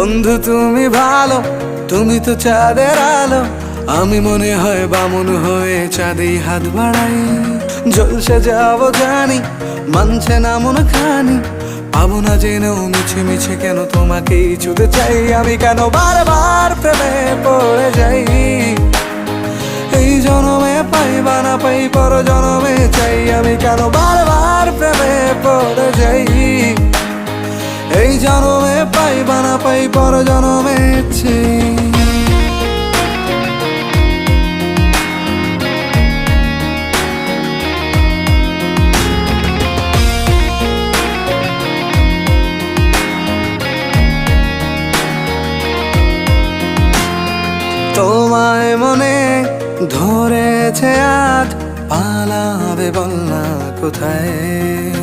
বন্ধু তুমি ভালো, তুমি তো চাঁদের আলো। আমি মনে হয় বামুন হয়ে চাঁদেই হাত বাড়াই। জলসে যাবো জানি, মানছে না মন খানি। পাবো না জেনেও মিছে মিছে কেন তোমাকেই ছুতে চাই। আমি কেন বারবার প্রেমে পড়ে যাই। এই জনমে পাই বা না পাই, পর জনমে চাই। আমি কেন বারবার প্রেমে পড়ে যাই। এই জনমে পাই বা না পাই, পর জনমে চাই। তোমায় মনে ধরেছে আজ, পালাবে বল না কোথায়।